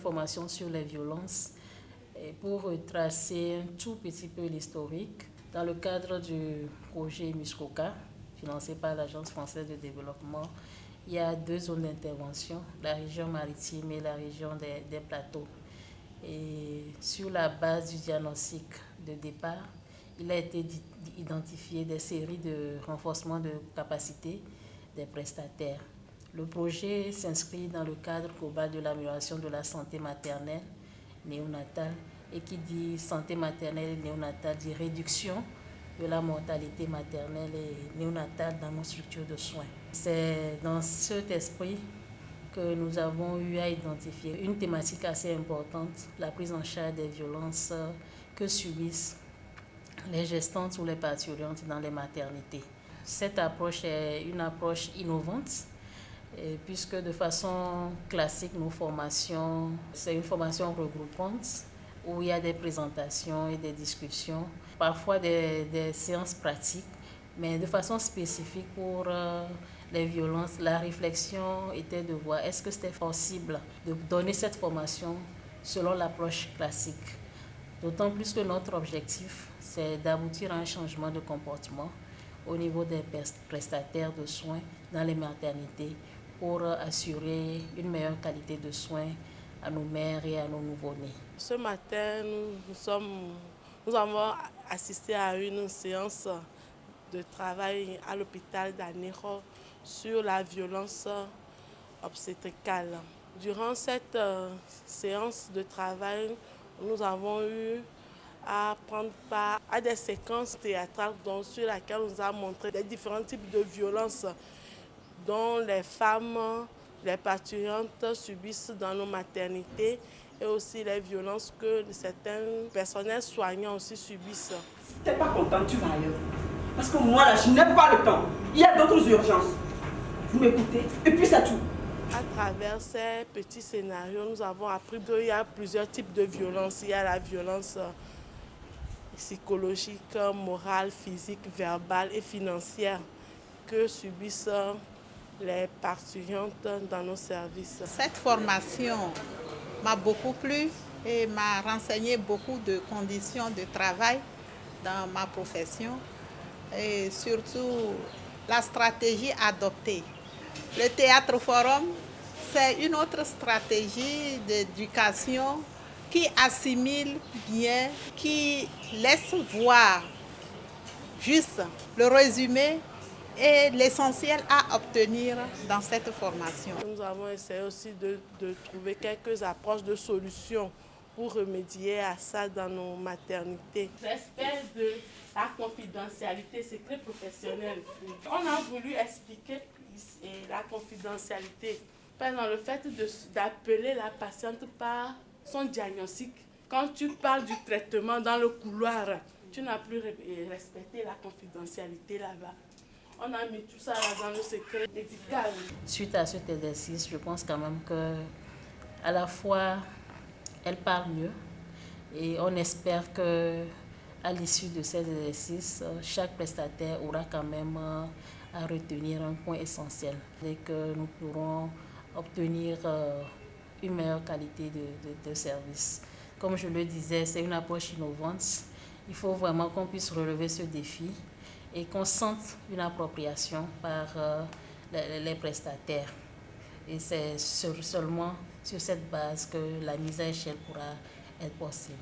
informations sur les violences et pour retracer un tout petit peu l'historique. Dans le cadre du projet Muskoka, financé par l'Agence française de développement, il y a 2 zones d'intervention, la région maritime et la région des plateaux. Et sur la base du diagnostic de départ, il a été identifié des séries de renforcement de capacité des prestataires. Le projet s'inscrit dans le cadre global de l'amélioration de la santé maternelle, néonatale, et qui dit santé maternelle et néonatale dit réduction de la mortalité maternelle et néonatale dans nos structures de soins. C'est dans cet esprit que nous avons eu à identifier une thématique assez importante, la prise en charge des violences que subissent les gestantes ou les parturientes dans les maternités. Cette approche est une approche innovante, puisque de façon classique, nos formations, c'est une formation regroupante où il y a des présentations et des discussions, parfois des séances pratiques, mais de façon spécifique pour les violences. La réflexion était de voir est-ce que c'était possible de donner cette formation selon l'approche classique. D'autant plus que notre objectif, c'est d'aboutir à un changement de comportement au niveau des prestataires de soins dans les maternités pour assurer une meilleure qualité de soins à nos mères et à nos nouveau-nés. Ce matin, nous avons assisté à une séance de travail à l'hôpital d'Anéro sur la violence obstétricale. Durant cette séance de travail, nous avons eu à prendre part à des séquences théâtrales sur lesquelles on nous a montré les différents types de violences dont les femmes, les parturientes subissent dans nos maternités et aussi les violences que certains personnels soignants aussi subissent. Si tu n'es pas content, tu vas ailleurs. Parce que moi, là, je n'ai pas le temps. Il y a d'autres urgences. Vous m'écoutez? Et puis c'est tout. À travers ces petits scénarios, nous avons appris qu'il y a plusieurs types de violences. Il y a la violence psychologique, morale, physique, verbale et financière que subissent les parturientes dans nos services. Cette formation m'a beaucoup plu et m'a renseigné beaucoup de conditions de travail dans ma profession et surtout la stratégie adoptée. Le Théâtre Forum, c'est une autre stratégie d'éducation qui assimile bien, qui laisse voir juste le résumé et l'essentiel à obtenir dans cette formation. Nous avons essayé aussi de trouver quelques approches de solutions pour remédier à ça dans nos maternités. Respect de la confidentialité, secret professionnel. On a voulu expliquer la confidentialité. Par exemple, le fait d'appeler la patiente par son diagnostic. Quand tu parles du traitement dans le couloir, tu n'as plus respecté la confidentialité là-bas. On a mis tout ça là dans le secret médical. Suite à cet exercice, je pense quand même que à la fois elle parle mieux et on espère que à l'issue de ces exercices, chaque prestataire aura quand même à retenir un point essentiel et que nous pourrons obtenir une meilleure qualité de service. Comme je le disais, c'est une approche innovante. Il faut vraiment qu'on puisse relever ce défi et qu'on sente une appropriation par les prestataires. Et c'est seulement sur cette base que la mise à échelle pourra être possible.